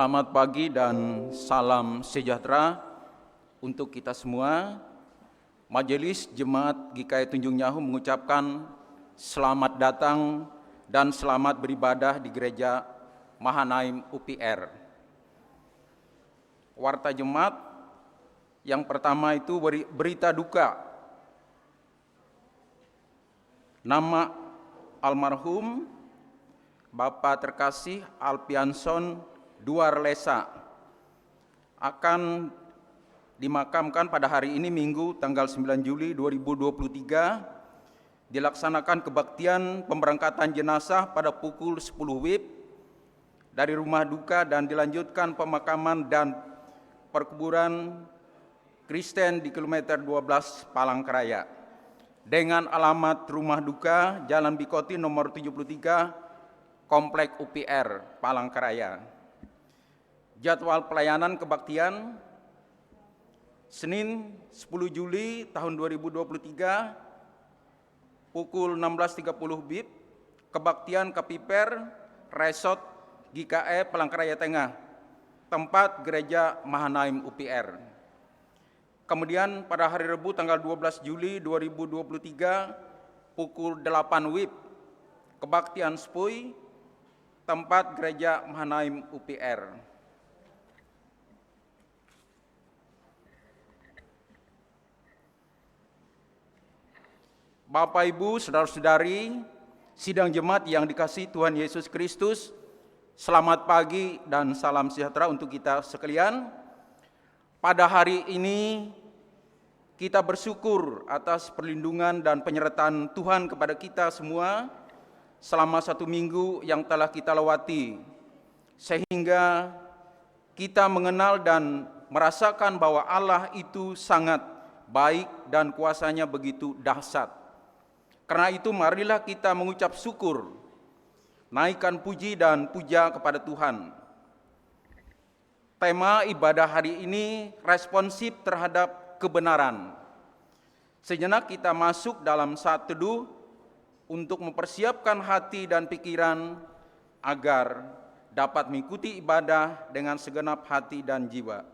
Selamat pagi dan salam sejahtera untuk kita semua. Majelis Jemaat GKI Tunjung Nyahu mengucapkan selamat datang dan selamat beribadah di Gereja Mahanaim UPR. Warta Jemaat yang pertama itu berita duka. Nama almarhum Bapak terkasih Alpianson Duarlesa akan dimakamkan pada hari ini Minggu tanggal 9 Juli 2023, dilaksanakan kebaktian pemberangkatan jenazah pada pukul 10 WIB dari rumah duka dan dilanjutkan pemakaman dan perkuburan Kristen di kilometer 12 Palangkaraya dengan alamat rumah duka Jalan Bikoti nomor 73 Komplek UPR Palangkaraya. Jadwal pelayanan kebaktian Senin 10 Juli tahun 2023 pukul 16.30 WIB, kebaktian Kapiper Resort GKE Palangkaraya Tengah, tempat Gereja Mahanaim UPR. Kemudian pada hari Rabu tanggal 12 Juli 2023 pukul 8 WIB, kebaktian Spui, tempat Gereja Mahanaim UPR. Bapak, Ibu, Saudara-saudari, sidang jemaat yang dikasihi Tuhan Yesus Kristus, selamat pagi dan salam sejahtera untuk kita sekalian. Pada hari ini kita bersyukur atas perlindungan dan penyertaan Tuhan kepada kita semua selama 1 minggu yang telah kita lewati, sehingga kita mengenal dan merasakan bahwa Allah itu sangat baik dan kuasa-Nya begitu dahsyat. Karena itu marilah kita mengucap syukur, naikkan puji dan puja kepada Tuhan. Tema ibadah hari ini responsif terhadap kebenaran. Sejenak kita masuk dalam saat teduh untuk mempersiapkan hati dan pikiran agar dapat mengikuti ibadah dengan segenap hati dan jiwa.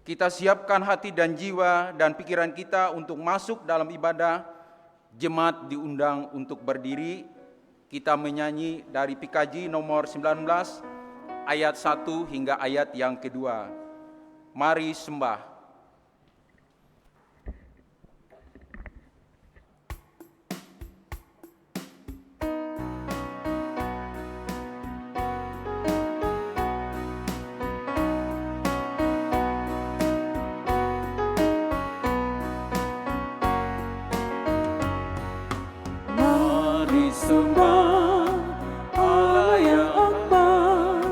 Kita siapkan hati dan jiwa dan pikiran kita untuk masuk dalam ibadah. Jemaat diundang untuk berdiri. Kita menyanyi dari PKJ nomor 19 ayat 1 hingga ayat yang kedua. Mari sembah. Sembah Allah yang akbar,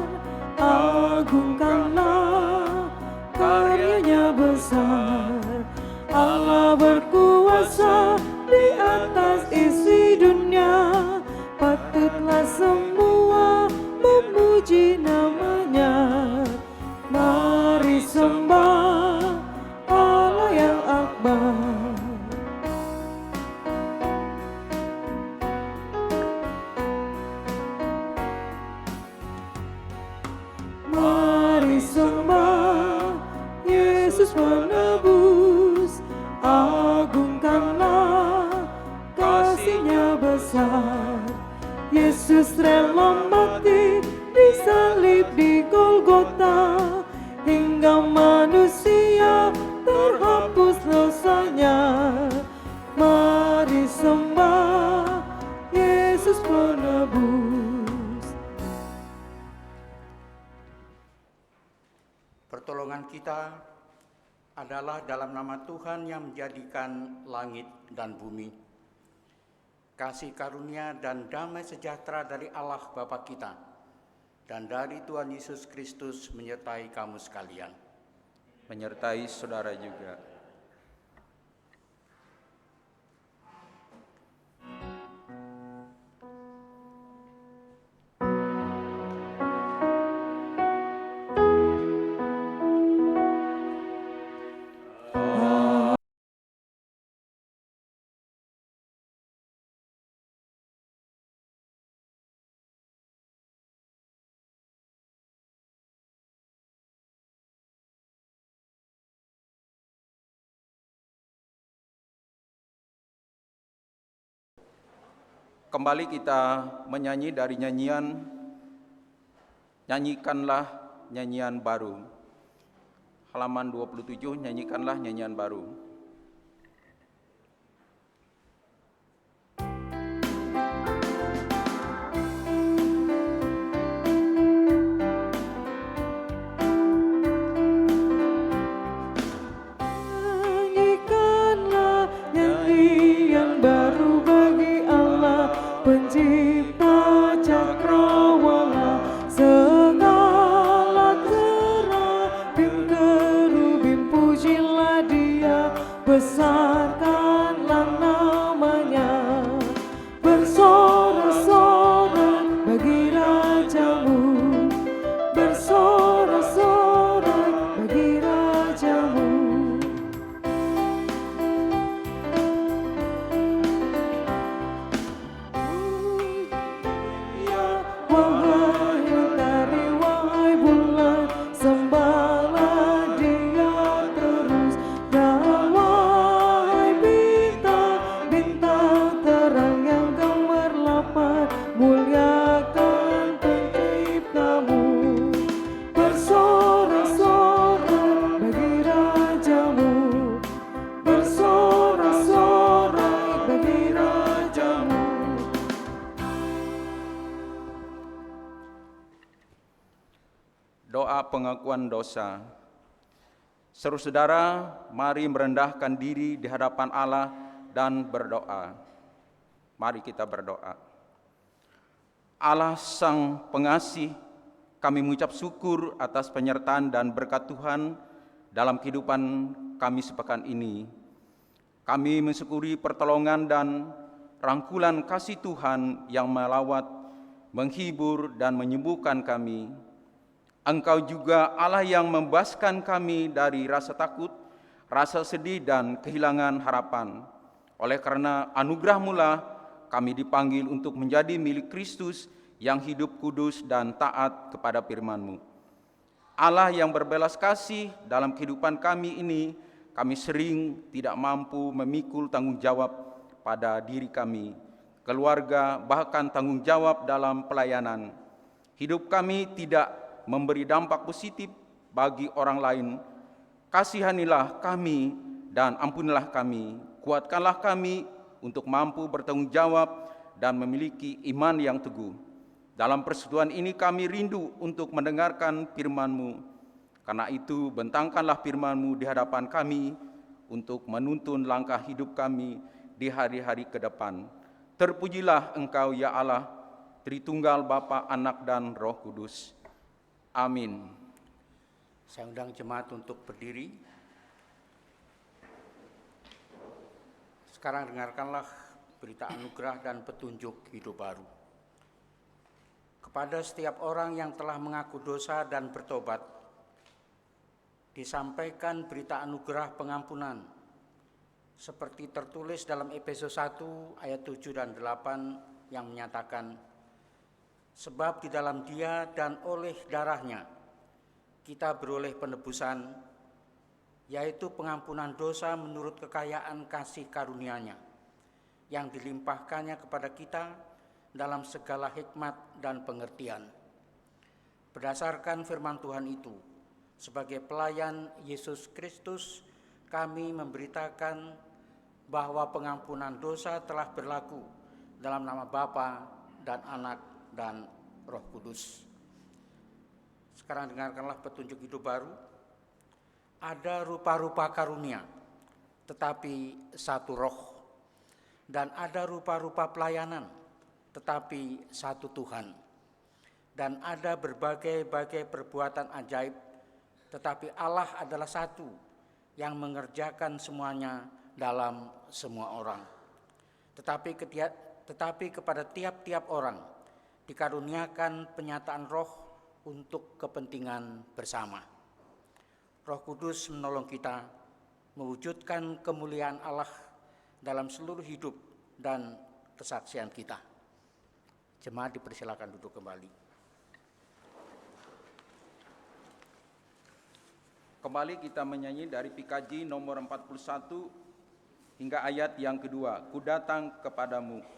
agungkanlah karyanya besar. Allah berkuasa di atas isi dunia, patutlah semua memuji namanya. Mari sembah Allah yang akbar. Yesus menebus, agungkanlah kasih-Nya besar. Yesus rela mati disalib di Golgota, hingga manusia terhapus dosanya. Mari sembah Yesus penebus. Pertolongan kita adalah dalam nama Tuhan yang menjadikan langit dan bumi. Kasih karunia dan damai sejahtera dari Allah Bapa kita dan dari Tuhan Yesus Kristus menyertai kamu sekalian. Menyertai saudara juga. Kembali kita menyanyi dari nyanyian Nyanyikanlah Nyanyian Baru. Halaman 27, Nyanyikanlah Nyanyian Baru. Nyanyikanlah nyanyian baru bagi Allah Pencipta cakrawala, segala kerubim pujilah Dia, besarkanlah namanya, bersorak-sorak bagi Rajamu, bersorak-sorak bagi Rajamu. Wahai mentari, wahai bulan, sembahlah Dia terus. Dan wahai bintang-bintang terang yang gemerlapan, muliakan Penciptamu, bersorak-sorak bagi Rajamu, bersorak-sorak bagi Rajamu. Doa pengakuan dosa. Saudara-saudara, mari merendahkan diri di hadapan Allah dan berdoa. Mari kita berdoa. Allah Sang Pengasih, kami mengucap syukur atas penyertaan dan berkat Tuhan dalam kehidupan kami sepekan ini. Kami mensyukuri pertolongan dan rangkulan kasih Tuhan yang melawat, menghibur dan menyembuhkan kami. Engkau juga Allah yang membebaskan kami dari rasa takut, rasa sedih dan kehilangan harapan. Oleh karena anugerah-Mu lah kami dipanggil untuk menjadi milik Kristus yang hidup kudus dan taat kepada firman-Mu. Allah yang berbelas kasih dalam kehidupan kami ini, kami sering tidak mampu memikul tanggung jawab pada diri kami, keluarga, bahkan tanggung jawab dalam pelayanan. Hidup kami tidak memberi dampak positif bagi orang lain. Kasihanilah kami dan ampunilah kami. Kuatkanlah kami untuk mampu bertanggung jawab dan memiliki iman yang teguh. Dalam persekutuan ini kami rindu untuk mendengarkan firman-Mu. Karena itu bentangkanlah firman-Mu di hadapan kami untuk menuntun langkah hidup kami di hari-hari ke depan. Terpujilah Engkau ya Allah, Tritunggal Bapa, Anak dan Roh Kudus. Amin. Saya undang jemaat untuk berdiri. Sekarang dengarkanlah berita anugerah dan petunjuk hidup baru. Kepada setiap orang yang telah mengaku dosa dan bertobat, disampaikan berita anugerah pengampunan, seperti tertulis dalam Efesus 1 ayat 7 dan 8 yang menyatakan, sebab di dalam Dia dan oleh darah-Nya kita beroleh penebusan, yaitu pengampunan dosa menurut kekayaan kasih karunia-Nya yang dilimpahkannya kepada kita dalam segala hikmat dan pengertian. Berdasarkan firman Tuhan itu, sebagai pelayan Yesus Kristus, kami memberitakan bahwa pengampunan dosa telah berlaku dalam nama Bapa dan Anak dan Roh Kudus. Sekarang dengarkanlah petunjuk hidup baru. Ada rupa-rupa karunia, tetapi satu roh. Dan ada rupa-rupa pelayanan, tetapi satu Tuhan. Dan ada berbagai-bagai perbuatan ajaib, tetapi Allah adalah satu yang mengerjakan semuanya dalam semua orang. Tetapi kepada tiap-tiap orang dikaruniakan penyataan roh untuk kepentingan bersama. Roh Kudus menolong kita mewujudkan kemuliaan Allah dalam seluruh hidup dan kesaksian kita. Jemaat dipersilakan duduk kembali. Kembali kita menyanyi dari PKJ nomor 41 hingga ayat yang kedua. Ku datang kepadamu.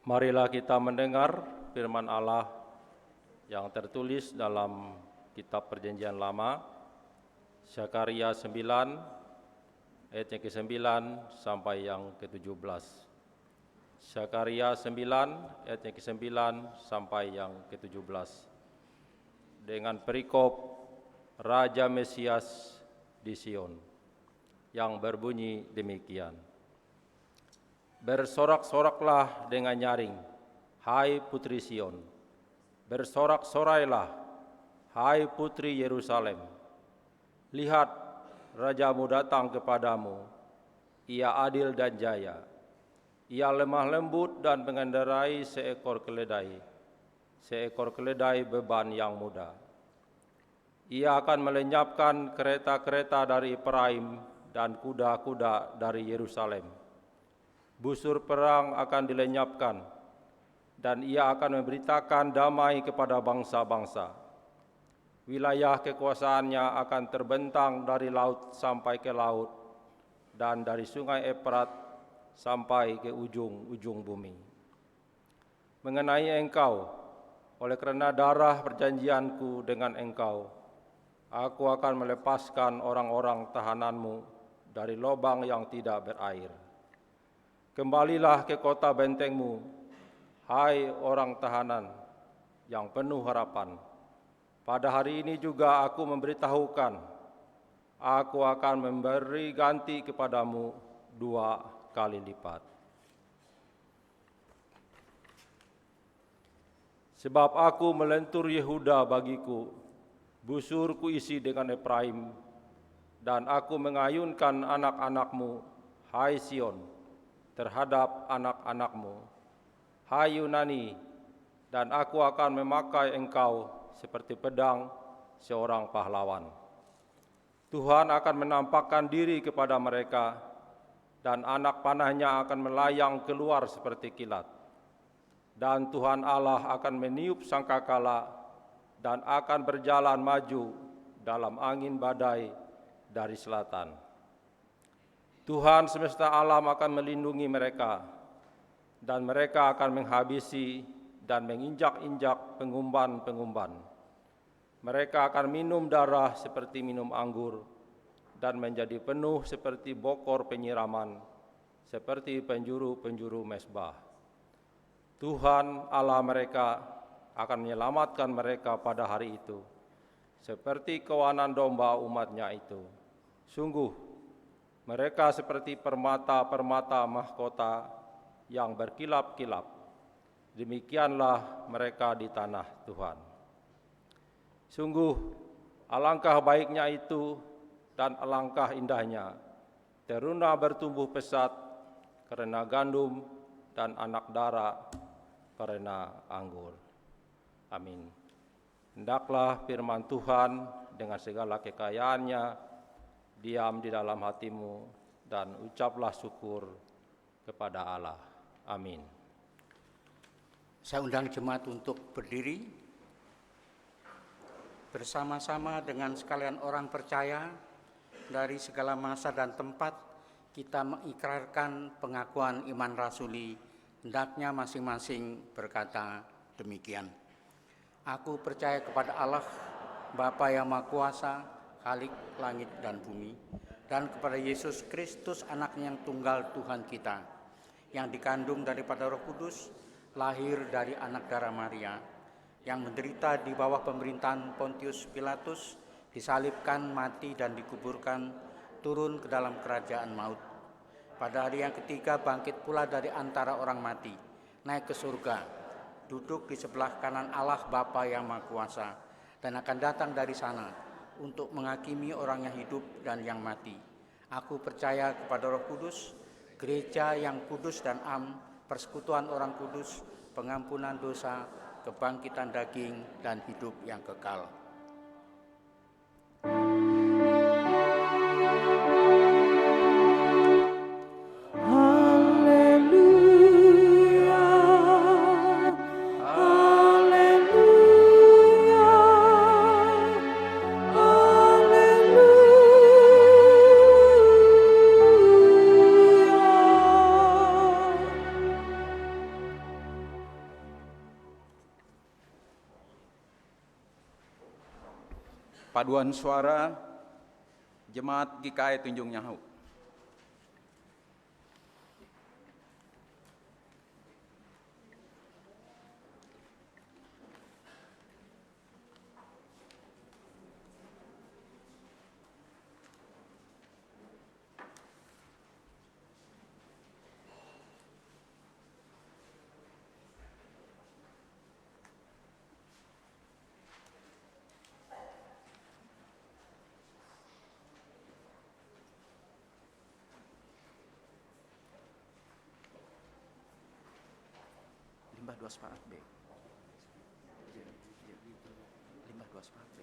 Marilah kita mendengar firman Allah yang tertulis dalam kitab Perjanjian Lama, Zakaria 9, ayat yang ke-9 sampai yang ke-17. Zakaria 9, ayat yang ke-9 sampai yang ke-17. Dengan perikop Raja Mesias di Sion, yang berbunyi demikian. Bersorak-soraklah dengan nyaring, hai putri Sion. Bersorak-sorailah, hai putri Yerusalem. Lihat, rajamu datang kepadamu, ia adil dan jaya. Ia lemah lembut dan mengendarai seekor keledai beban yang muda. Ia akan melenyapkan kereta-kereta dari Efraim dan kuda-kuda dari Yerusalem. Busur perang akan dilenyapkan, dan ia akan memberitakan damai kepada bangsa-bangsa. Wilayah kekuasaannya akan terbentang dari laut sampai ke laut, dan dari sungai Efrat sampai ke ujung-ujung bumi. Mengenai engkau, oleh karena darah perjanjianku dengan engkau, aku akan melepaskan orang-orang tahananmu dari lubang yang tidak berair. Kembalilah ke kota bentengmu, hai orang tahanan yang penuh harapan. Pada hari ini juga aku memberitahukan, aku akan memberi ganti kepadamu 2 kali lipat. Sebab aku melentur Yehuda bagiku, busur kuisi dengan Efraim, dan aku mengayunkan anak-anakmu, hai Sion, terhadap anak-anakmu, hai Yunani, dan aku akan memakai engkau seperti pedang seorang pahlawan. Tuhan akan menampakkan diri kepada mereka, dan anak panahnya akan melayang keluar seperti kilat. Dan Tuhan Allah akan meniup sangkakala dan akan berjalan maju dalam angin badai dari selatan. Tuhan semesta alam akan melindungi mereka, dan mereka akan menghabisi dan menginjak-injak pengumban-pengumban. Mereka akan minum darah seperti minum anggur, dan menjadi penuh seperti bokor penyiraman, seperti penjuru-penjuru mezbah. Tuhan Allah mereka akan menyelamatkan mereka pada hari itu, seperti kawanan domba umatnya itu. Sungguh, mereka seperti permata-permata mahkota yang berkilap-kilap. Demikianlah mereka di tanah Tuhan. Sungguh, alangkah baiknya itu dan alangkah indahnya teruna bertumbuh pesat karena gandum dan anak dara karena anggur. Amin. Hendaklah firman Tuhan dengan segala kekayaannya diam di dalam hatimu dan ucaplah syukur kepada Allah. Amin. Saya undang jemaat untuk berdiri bersama-sama dengan sekalian orang percaya. Dari segala masa dan tempat kita mengikrarkan pengakuan iman rasuli, hendaknya masing-masing berkata demikian. Aku percaya kepada Allah, Bapa yang Maha Kuasa, Khalik langit dan bumi, dan kepada Yesus Kristus, Anaknya yang tunggal Tuhan kita, yang dikandung daripada Roh Kudus, lahir dari anak darah Maria, yang menderita di bawah pemerintahan Pontius Pilatus, disalibkan, mati, dan dikuburkan, turun ke dalam kerajaan maut. Pada hari yang ketiga bangkit pula dari antara orang mati, naik ke surga, duduk di sebelah kanan Allah Bapa yang Maha Kuasa, dan akan datang dari sana untuk menghakimi orang yang hidup dan yang mati. Aku percaya kepada Roh Kudus, gereja yang kudus dan am, persekutuan orang kudus, pengampunan dosa, kebangkitan daging, dan hidup yang kekal. Paduan suara Jemaat GKI Tunjung Nyahu. Limbah 2 sepakat B. Limbah 2 sepakat B.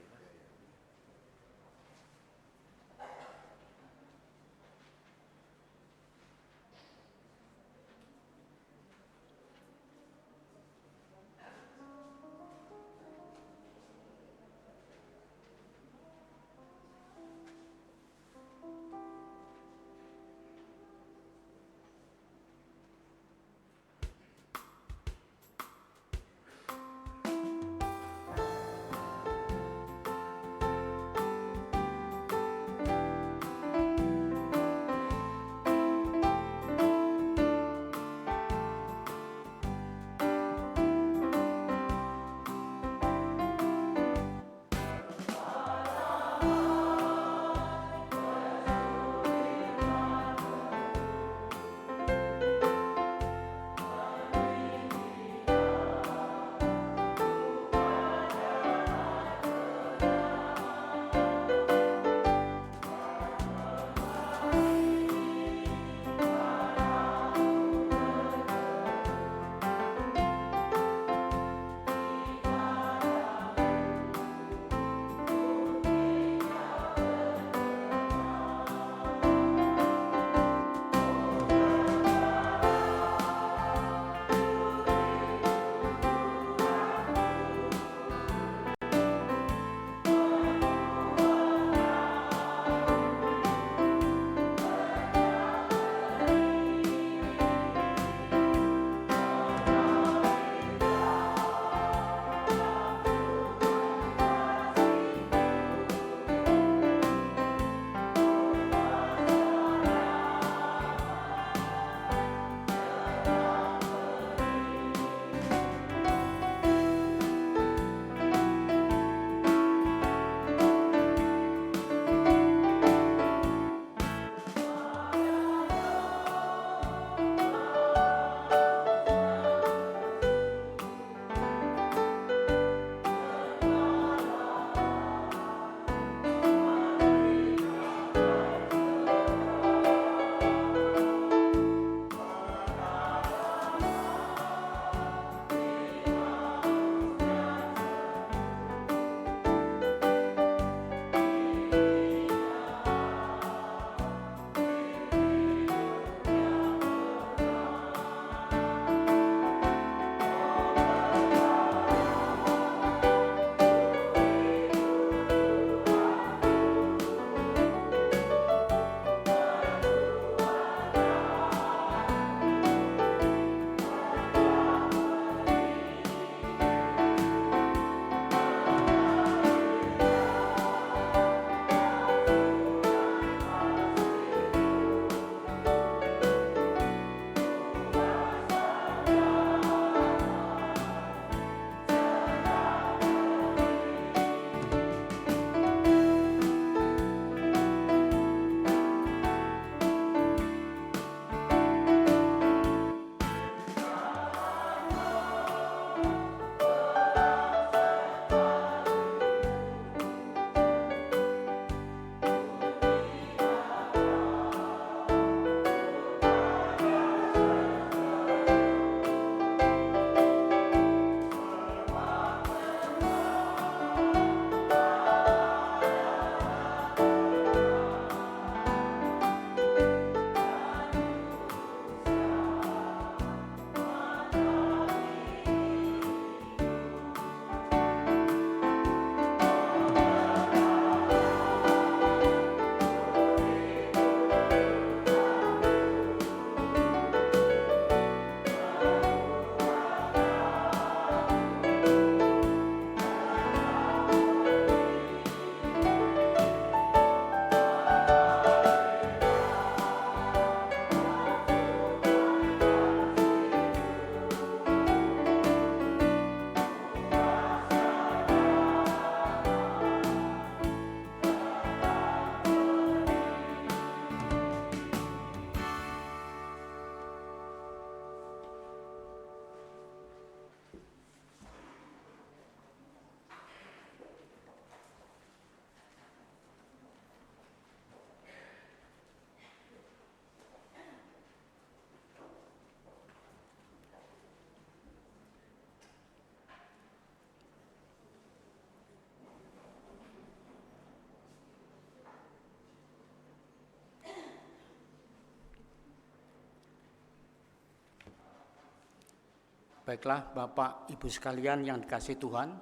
Baiklah Bapak Ibu sekalian yang dikasihi Tuhan,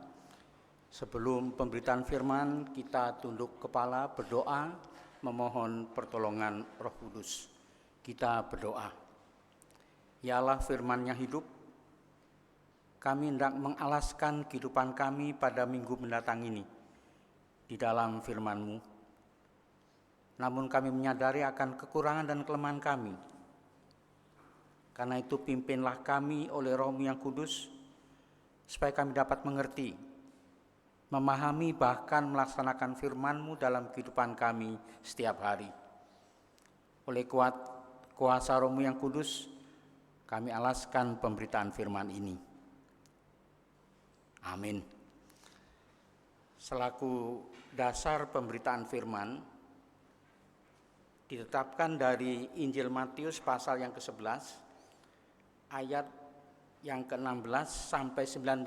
sebelum pemberitaan firman kita tunduk kepala berdoa memohon pertolongan Roh Kudus. Kita berdoa. Ya Allah, firman-Nya hidup, kami hendak mengalaskan kehidupan kami pada minggu mendatang ini di dalam firman-Mu. Namun kami menyadari akan kekurangan dan kelemahan kami. Karena itu pimpinlah kami oleh Roh-Mu yang kudus, supaya kami dapat mengerti, memahami bahkan melaksanakan firman-Mu dalam kehidupan kami setiap hari. Oleh kuasa Roh-Mu yang kudus, kami alaskan pemberitaan firman ini. Amin. Selaku dasar pemberitaan firman, ditetapkan dari Injil Matius pasal yang ke-11, ayat yang ke-16 sampai 19.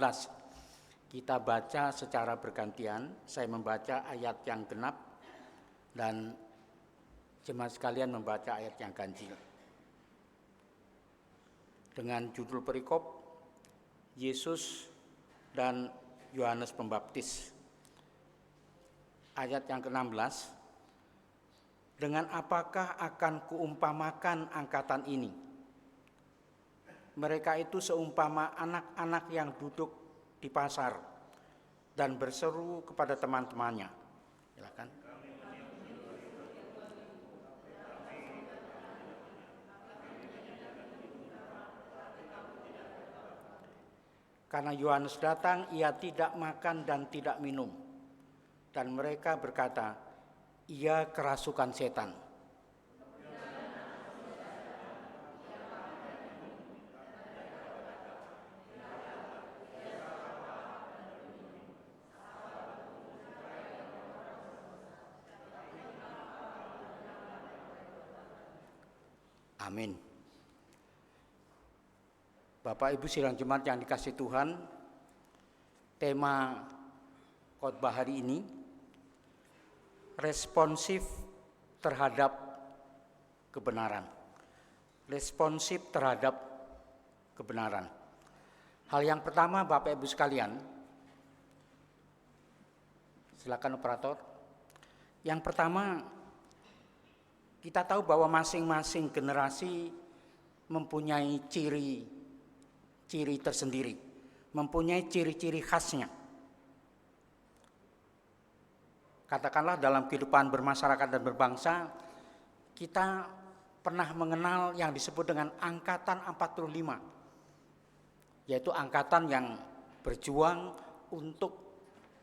Kita baca secara bergantian. Saya membaca ayat yang genap dan jemaat sekalian membaca ayat yang ganjil. Dengan judul perikop, Yesus dan Yohanes Pembaptis. Ayat yang ke-16, dengan apakah akan kuumpamakan angkatan ini? Mereka itu seumpama anak-anak yang duduk di pasar dan berseru kepada teman-temannya. Silakan. Karena Yohanes datang, ia tidak makan dan tidak minum. Dan mereka berkata, ia kerasukan setan. Amin. Bapak Ibu sidang jemaat yang dikasihi Tuhan, tema khotbah hari ini responsif terhadap kebenaran. Responsif terhadap kebenaran. Hal yang pertama Bapak Ibu sekalian, silakan operator. Yang pertama, kita tahu bahwa masing-masing generasi mempunyai ciri tersendiri, mempunyai ciri-ciri khasnya. Katakanlah dalam kehidupan bermasyarakat dan berbangsa, kita pernah mengenal yang disebut dengan Angkatan 45, yaitu angkatan yang berjuang untuk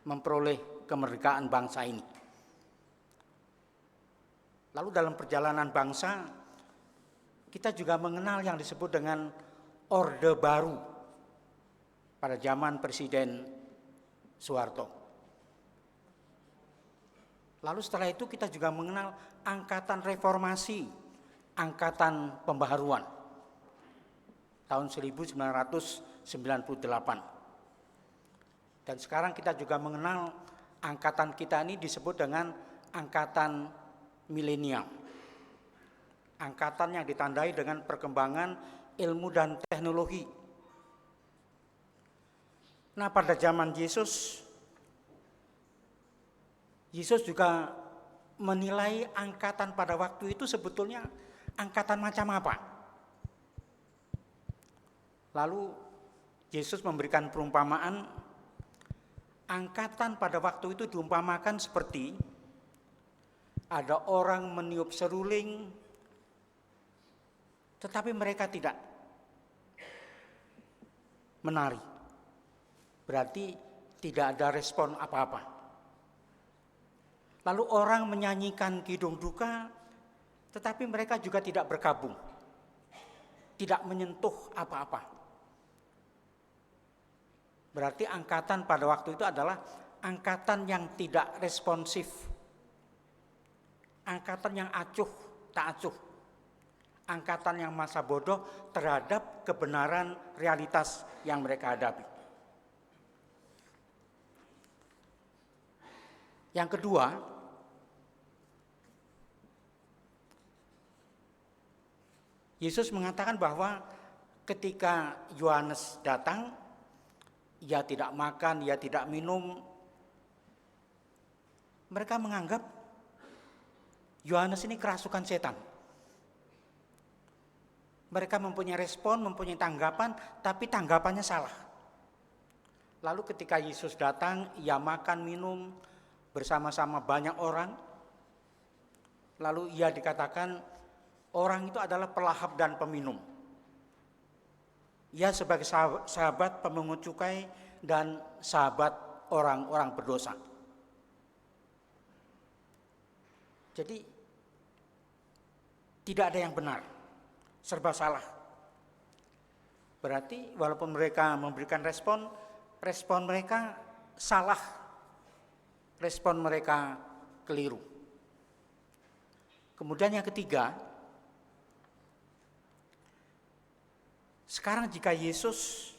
memperoleh kemerdekaan bangsa ini. Lalu dalam perjalanan bangsa, kita juga mengenal yang disebut dengan Orde Baru pada zaman Presiden Soeharto. Lalu setelah itu kita juga mengenal Angkatan Reformasi, Angkatan Pembaharuan tahun 1998. Dan sekarang kita juga mengenal angkatan kita ini disebut dengan Angkatan Milenial. Angkatan yang ditandai dengan perkembangan ilmu dan teknologi. Nah, pada zaman Yesus juga menilai angkatan pada waktu itu sebetulnya angkatan macam apa. Lalu Yesus memberikan perumpamaan, angkatan pada waktu itu diumpamakan seperti ada orang meniup seruling, tetapi mereka tidak menari. Berarti tidak ada respon apa-apa. Lalu orang menyanyikan kidung duka, tetapi mereka juga tidak berkabung, tidak menyentuh apa-apa. Berarti angkatan pada waktu itu adalah angkatan yang tidak responsif, angkatan yang acuh tak acuh, angkatan yang masa bodoh terhadap kebenaran realitas yang mereka hadapi. Yang kedua, Yesus mengatakan bahwa ketika Yohanes datang, ia tidak makan, ia tidak minum. Mereka menganggap Yohanes ini kerasukan setan. Mereka mempunyai respon, mempunyai tanggapan, tapi tanggapannya salah. Lalu ketika Yesus datang, ia makan, minum bersama-sama banyak orang. Lalu ia dikatakan orang itu adalah pelahap dan peminum. Ia sebagai sahabat pemungut cukai dan sahabat orang-orang berdosa. Jadi tidak ada yang benar, serba salah. Berarti walaupun mereka memberikan respon mereka salah, respon mereka keliru. Kemudian yang ketiga, sekarang jika Yesus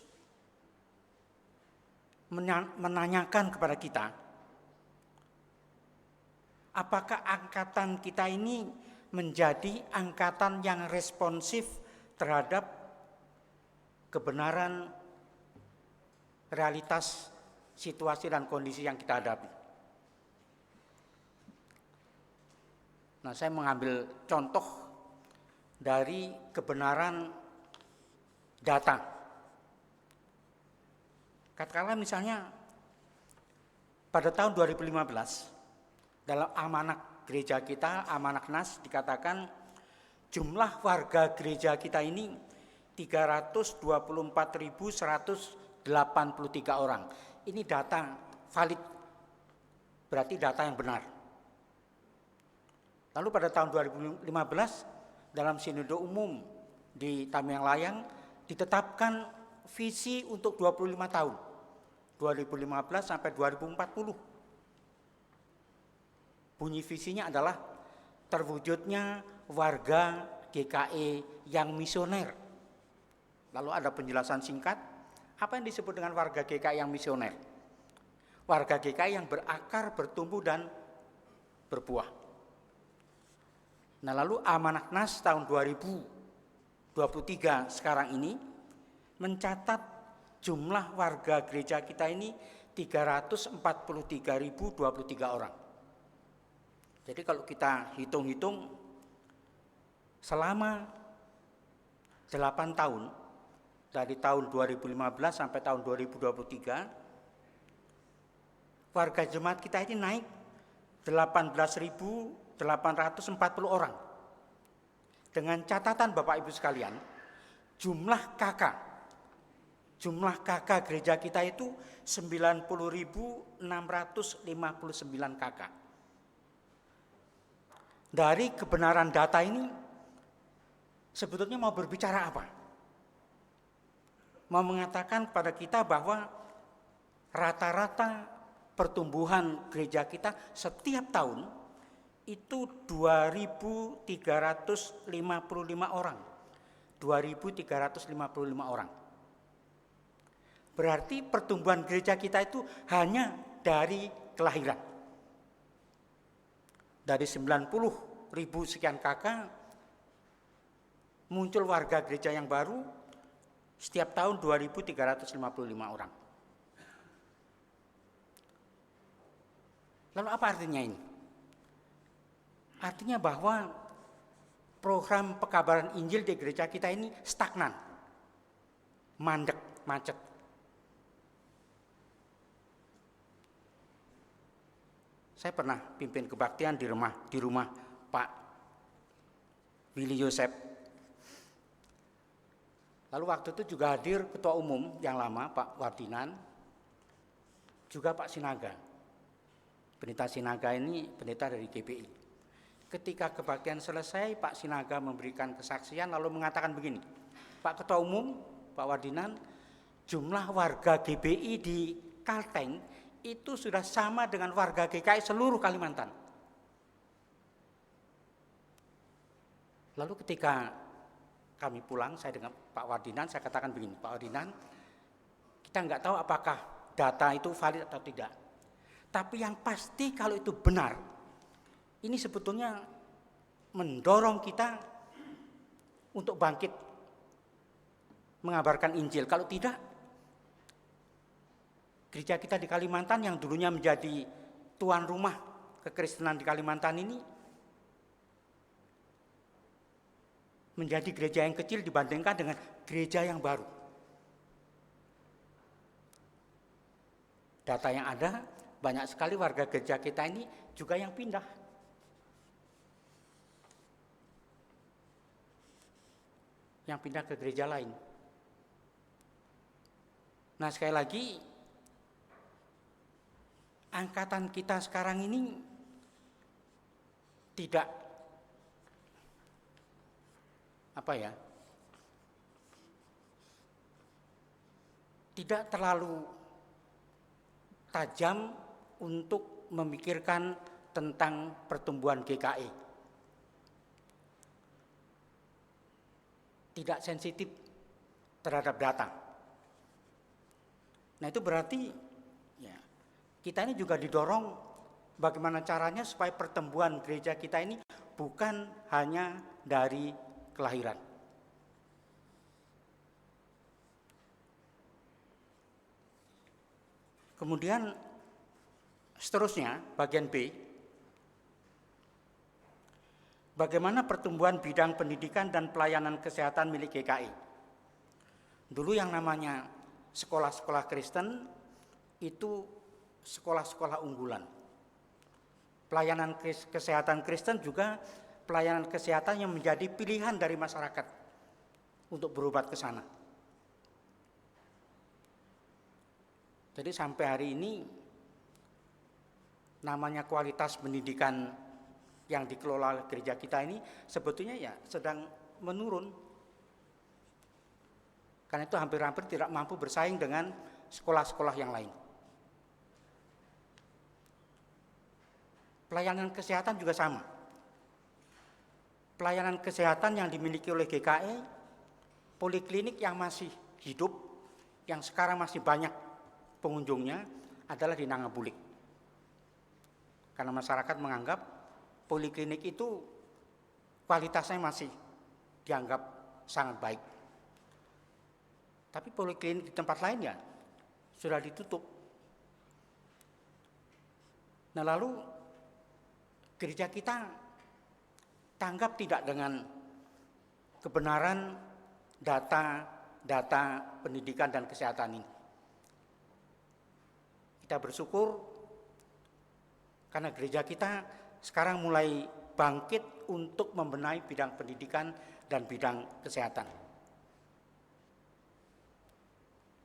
menanyakan kepada kita, apakah angkatan kita ini menjadi angkatan yang responsif terhadap kebenaran realitas situasi dan kondisi yang kita hadapi. Nah, saya mengambil contoh dari kebenaran data. Katakanlah misalnya pada tahun 2015 dalam amanat gereja kita, amanat NAS, dikatakan jumlah warga gereja kita ini 324.183 orang. Ini data valid, berarti data yang benar. Lalu pada tahun 2015 dalam sinode umum di Tamiang Layang ditetapkan visi untuk 25 tahun, 2015 sampai 2040. Bunyi visinya adalah terwujudnya warga GKI yang misioner. Lalu ada penjelasan singkat, apa yang disebut dengan warga GKI yang misioner? Warga GKI yang berakar, bertumbuh dan berbuah. Nah, lalu amanat NAS tahun 2023 sekarang ini mencatat jumlah warga gereja kita ini 343.023 orang. Jadi kalau kita hitung-hitung selama 8 tahun, dari tahun 2015 sampai tahun 2023, warga jemaat kita ini naik 18.840 orang. Dengan catatan Bapak Ibu sekalian, jumlah KK gereja kita itu 90.659 KK. Dari kebenaran data ini sebetulnya mau berbicara apa? Mau mengatakan kepada kita bahwa rata-rata pertumbuhan gereja kita setiap tahun itu 2.355 orang. 2.355 orang. Berarti pertumbuhan gereja kita itu hanya dari kelahiran. Dari 90.000 sekian KK muncul warga gereja yang baru setiap tahun 2.355 orang. Lalu apa artinya ini? Artinya bahwa program pekabaran Injil di gereja kita ini stagnan, mandek, macet. Saya pernah pimpin kebaktian di rumah Pak Willy Yosep. Lalu waktu itu juga hadir ketua umum yang lama Pak Wardinan, juga Pak Sinaga. Pendeta Sinaga ini pendeta dari GPI. Ketika kebaktian selesai, Pak Sinaga memberikan kesaksian lalu mengatakan begini, Pak Ketua Umum, Pak Wardinan, jumlah warga GBI di Kalteng itu sudah sama dengan warga GKI seluruh Kalimantan. Lalu ketika kami pulang, saya dengan Pak Wardinan, saya katakan begini, Pak Wardinan, kita nggak tahu apakah data itu valid atau tidak. Tapi yang pasti kalau itu benar, ini sebetulnya mendorong kita untuk bangkit mengabarkan Injil. Kalau tidak, gereja kita di Kalimantan yang dulunya menjadi tuan rumah kekristenan di Kalimantan ini menjadi gereja yang kecil dibandingkan dengan gereja yang baru. Data yang ada, banyak sekali warga gereja kita ini juga yang pindah. Yang pindah ke gereja lain. Nah, sekali lagi, angkatan kita sekarang ini tidak tidak terlalu tajam untuk memikirkan tentang pertumbuhan GKI. Tidak sensitif terhadap data. Nah, itu berarti ya, kita ini juga didorong bagaimana caranya supaya pertumbuhan gereja kita ini bukan hanya dari kelahiran. Kemudian seterusnya bagian B, bagaimana pertumbuhan bidang pendidikan dan pelayanan kesehatan milik GKI. Dulu yang namanya sekolah-sekolah Kristen itu sekolah-sekolah unggulan. Pelayanan kesehatan Kristen juga pelayanan kesehatan yang menjadi pilihan dari masyarakat untuk berobat ke sana. Jadi sampai hari ini namanya kualitas pendidikan yang dikelola gereja kita ini sebetulnya ya sedang menurun. Karena itu hampir-hampir tidak mampu bersaing dengan sekolah-sekolah yang lain. Pelayanan kesehatan juga sama. Pelayanan kesehatan yang dimiliki oleh GKI, poliklinik yang masih hidup, yang sekarang masih banyak pengunjungnya adalah di Nangabulik. Karena masyarakat menganggap poliklinik itu kualitasnya masih dianggap sangat baik. Tapi poliklinik di tempat lain ya sudah ditutup. Nah, lalu gereja kita tanggap tidak dengan kebenaran data pendidikan dan kesehatan ini. Kita bersyukur karena gereja kita sekarang mulai bangkit untuk membenahi bidang pendidikan dan bidang kesehatan.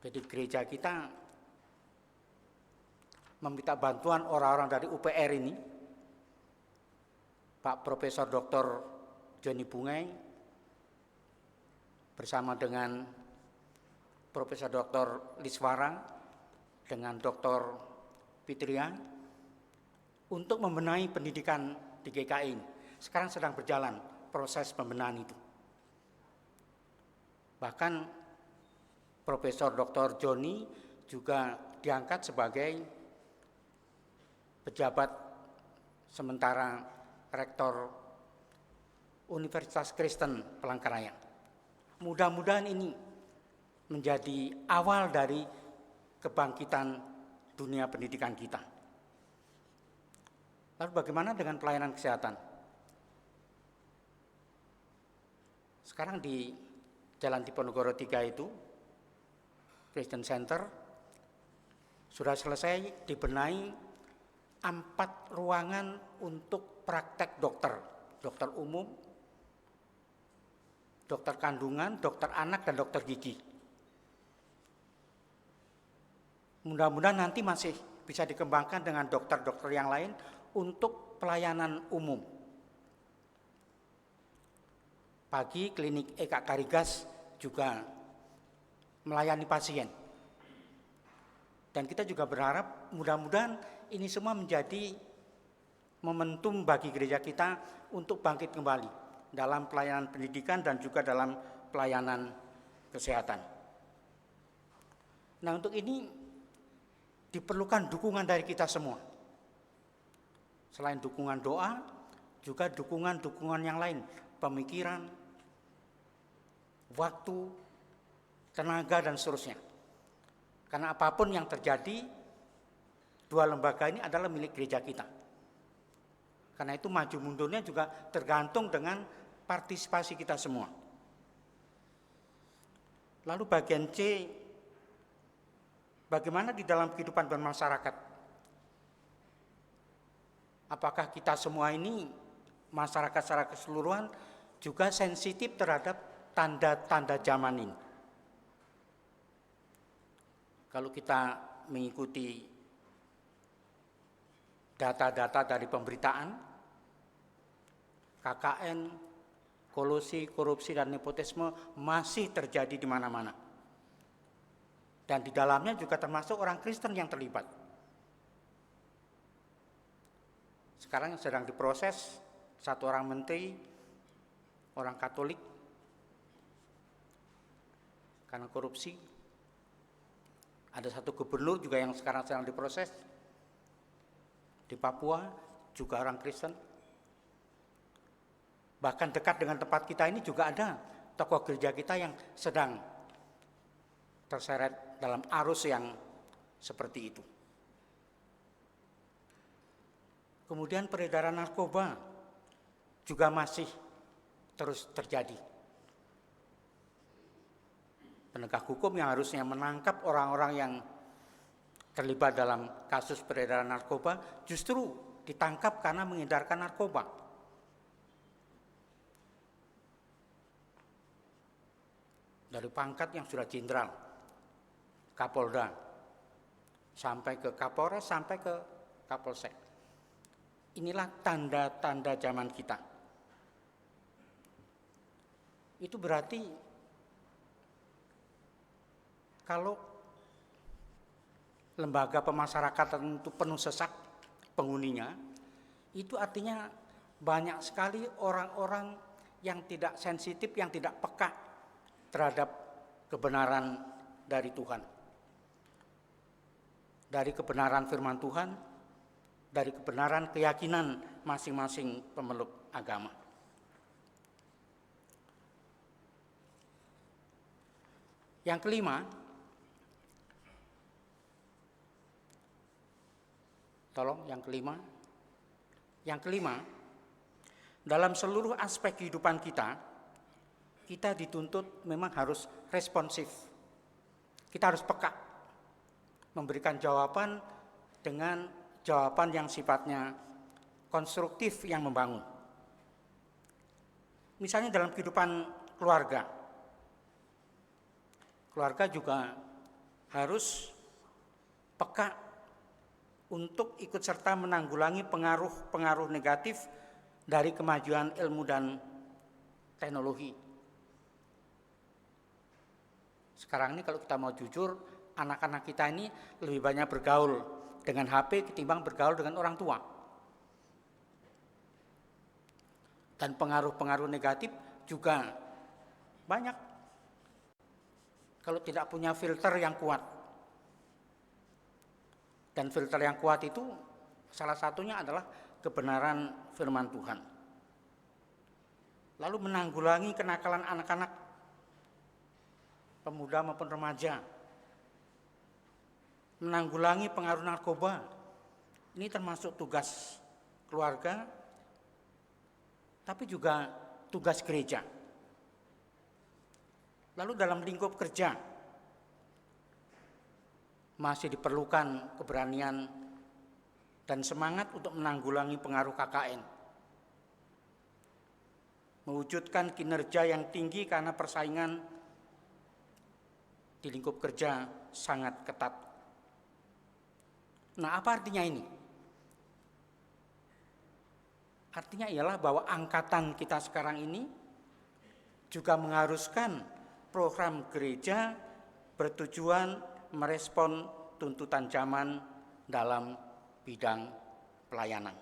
Jadi gereja kita meminta bantuan orang-orang dari UPR ini, Pak Profesor Dr. Joni Bungai bersama dengan Profesor Dr. Liswara dengan Dr. Fitria untuk membenahi pendidikan di GKI ini. Sekarang sedang berjalan proses pembenahan itu. Bahkan Profesor Dr. Joni juga diangkat sebagai pejabat sementara Rektor Universitas Kristen Palangkaraya. Mudah-mudahan ini menjadi awal dari kebangkitan dunia pendidikan kita. Lalu bagaimana dengan pelayanan kesehatan? Sekarang di Jalan Diponegoro 3 itu, Christian Center, sudah selesai dibenahi 4 ruangan untuk praktek dokter umum, dokter kandungan, dokter anak, dan dokter gigi. Mudah-mudahan nanti masih bisa dikembangkan dengan dokter-dokter yang lain untuk pelayanan umum. Pagi klinik Eka Karigas juga melayani pasien. Dan kita juga berharap mudah-mudahan ini semua menjadi momentum bagi gereja kita untuk bangkit kembali dalam pelayanan pendidikan dan juga dalam pelayanan kesehatan. Nah, untuk ini diperlukan dukungan dari kita semua. Selain dukungan doa, juga dukungan yang lain, pemikiran, waktu, tenaga, dan seterusnya. Karena apapun yang terjadi, dua lembaga ini adalah milik gereja kita. Karena itu maju mundurnya juga tergantung dengan partisipasi kita semua. Lalu bagian C, bagaimana di dalam kehidupan bermasyarakat? Apakah kita semua ini, masyarakat secara keseluruhan, juga sensitif terhadap tanda-tanda zaman ini? Kalau kita mengikuti data-data dari pemberitaan, KKN, kolusi, korupsi, dan nepotisme masih terjadi di mana-mana. Dan di dalamnya juga termasuk orang Kristen yang terlibat. Sekarang sedang diproses satu orang menteri, orang Katolik, karena korupsi. Ada satu gubernur juga yang sekarang sedang diproses. Di Papua juga orang Kristen. Bahkan dekat dengan tempat kita ini juga ada tokoh gereja kita yang sedang terseret dalam arus yang seperti itu. Kemudian peredaran narkoba juga masih terus terjadi. Penegak hukum yang harusnya menangkap orang-orang yang terlibat dalam kasus peredaran narkoba justru ditangkap karena mengedarkan narkoba. Dari pangkat yang sudah jenderal, Kapolda, sampai ke Kapolres, sampai ke Kapolsek. Inilah tanda-tanda zaman kita. Itu berarti kalau lembaga pemasyarakatan itu penuh sesak penghuninya, itu artinya banyak sekali orang-orang yang tidak sensitif, yang tidak peka terhadap kebenaran dari Tuhan. Dari kebenaran firman Tuhan, dari kebenaran keyakinan masing-masing pemeluk agama. Yang kelima, Yang kelima, dalam seluruh aspek kehidupan kita dituntut memang harus responsif. Kita harus peka, memberikan jawaban dengan jawaban yang sifatnya konstruktif yang membangun. Misalnya dalam kehidupan keluarga. Keluarga juga harus peka untuk ikut serta menanggulangi pengaruh-pengaruh negatif dari kemajuan ilmu dan teknologi. Sekarang ini kalau kita mau jujur, anak-anak kita ini lebih banyak bergaul dengan HP ketimbang bergaul dengan orang tua. Dan pengaruh-pengaruh negatif juga banyak. Kalau tidak punya filter yang kuat. Dan filter yang kuat itu salah satunya adalah kebenaran firman Tuhan. Lalu menanggulangi kenakalan anak-anak, pemuda maupun remaja. Menanggulangi pengaruh narkoba. Ini termasuk tugas keluarga, tapi juga tugas gereja. Lalu dalam lingkup kerja, masih diperlukan keberanian dan semangat untuk menanggulangi pengaruh KKN. Mewujudkan kinerja yang tinggi karena persaingan di lingkup kerja sangat ketat. Nah, apa artinya ini? Artinya ialah bahwa angkatan kita sekarang ini juga mengharuskan program gereja bertujuan merespon tuntutan zaman dalam bidang pelayanan.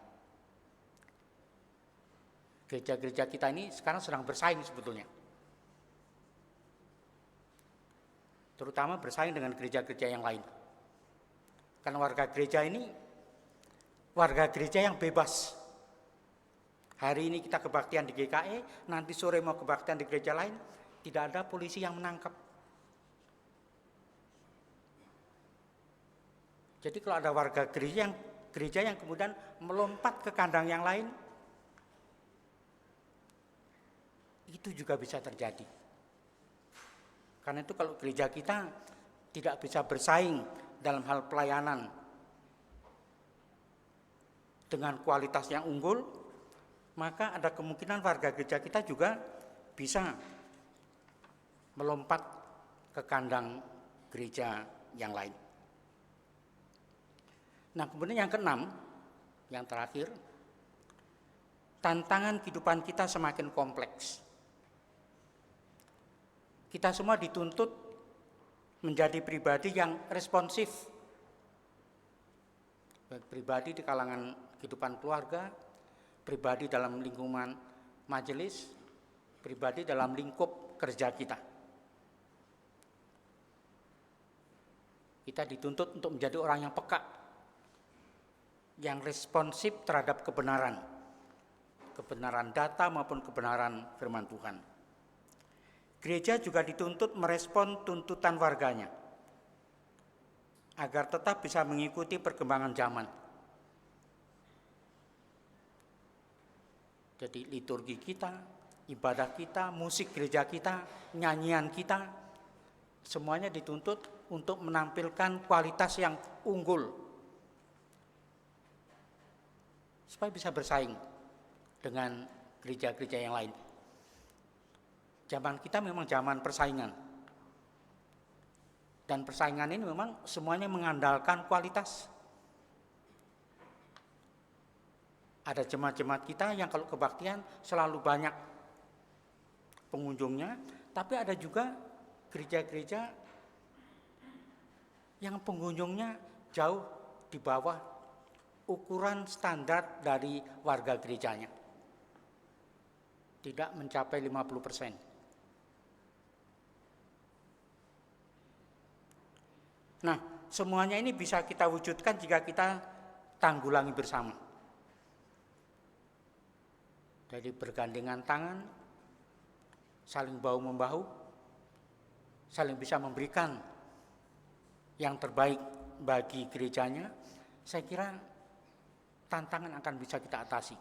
Gereja-gereja kita ini sekarang sedang bersaing sebetulnya. Terutama bersaing dengan gereja-gereja yang lain. Karena warga gereja ini warga gereja yang bebas. Hari ini kita kebaktian di GKE, nanti sore mau kebaktian di gereja lain, tidak ada polisi yang menangkap. Jadi kalau ada warga gereja yang kemudian melompat ke kandang yang lain, itu juga bisa terjadi. Karena itu kalau gereja kita tidak bisa bersaing dalam hal pelayanan dengan kualitas yang unggul, maka ada kemungkinan warga gereja kita juga bisa melompat ke kandang gereja yang lain. Nah, kemudian yang keenam, yang terakhir, tantangan kehidupan kita semakin kompleks. Kita semua dituntut menjadi pribadi yang responsif. Baik pribadi di kalangan kehidupan keluarga, pribadi dalam lingkungan majelis, pribadi dalam lingkup kerja kita. Kita dituntut untuk menjadi orang yang peka, yang responsif terhadap kebenaran data maupun kebenaran firman Tuhan. Gereja juga dituntut merespon tuntutan warganya agar tetap bisa mengikuti perkembangan zaman. Jadi liturgi kita, ibadah kita, musik gereja kita, nyanyian kita, semuanya dituntut untuk menampilkan kualitas yang unggul supaya bisa bersaing dengan gereja-gereja yang lain. Zaman kita memang zaman persaingan. Dan persaingan ini memang semuanya mengandalkan kualitas. Ada jemaat-jemaat kita yang kalau kebaktian selalu banyak pengunjungnya, tapi ada juga gereja-gereja yang pengunjungnya jauh di bawah ukuran standar dari warga gerejanya. Tidak mencapai 50%. Nah, semuanya ini bisa kita wujudkan jika kita tanggulangi bersama. Jadi bergandengan tangan, saling bahu-membahu, saling bisa memberikan yang terbaik bagi gerejanya, saya kira tantangan akan bisa kita atasi.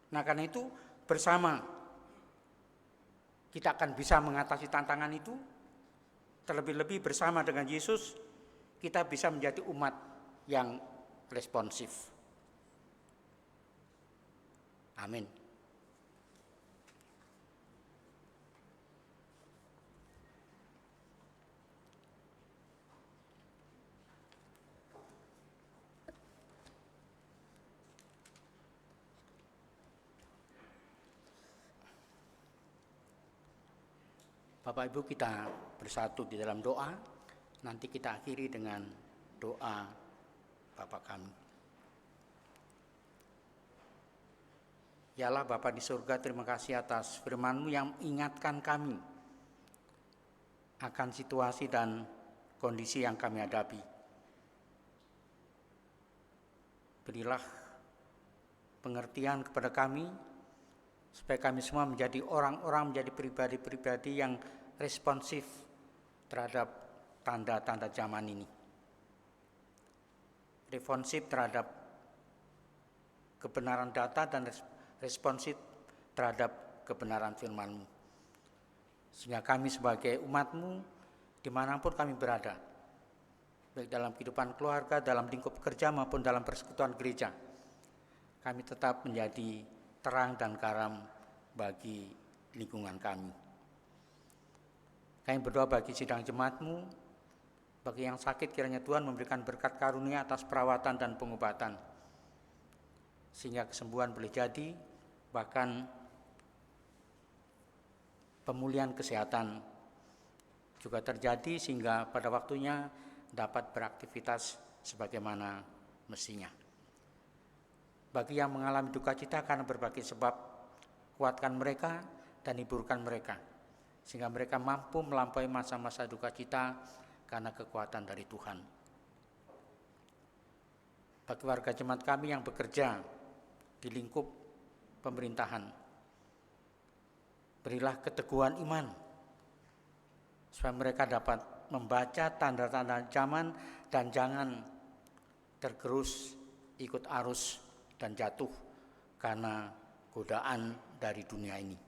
Nah, karena itu bersama kita akan bisa mengatasi tantangan itu. Terlebih-lebih bersama dengan Yesus, kita bisa menjadi umat yang responsif. Amin. Bapak Ibu, kita bersatu di dalam doa. Nanti kita akhiri dengan doa Bapa kami. Ya Allah Bapa di surga, terima kasih atas firman-Mu yang mengingatkan kami akan situasi dan kondisi yang kami hadapi. Berilah pengertian kepada kami, supaya kami semua menjadi orang-orang, menjadi pribadi-pribadi yang responsif terhadap tanda-tanda zaman ini. Responsif terhadap kebenaran data dan responsif terhadap kebenaran firman-Mu. Sehingga kami sebagai umat-Mu, dimanapun kami berada, baik dalam kehidupan keluarga, dalam lingkup kerja maupun dalam persekutuan gereja, kami tetap menjadi terang dan garam bagi lingkungan kami. Kami berdoa bagi sidang jemaat-Mu, bagi yang sakit kiranya Tuhan memberikan berkat karunia atas perawatan dan pengobatan, sehingga kesembuhan boleh jadi, bahkan pemulihan kesehatan juga terjadi, sehingga pada waktunya dapat beraktivitas sebagaimana mestinya. Bagi yang mengalami duka cita karena berbagai sebab, kuatkan mereka dan hiburkan mereka, sehingga mereka mampu melampaui masa-masa duka cita karena kekuatan dari Tuhan. Bagi warga jemaat kami yang bekerja di lingkup pemerintahan, berilah keteguhan iman, supaya mereka dapat membaca tanda-tanda zaman dan jangan tergerus ikut arus dan jatuh karena godaan dari dunia ini.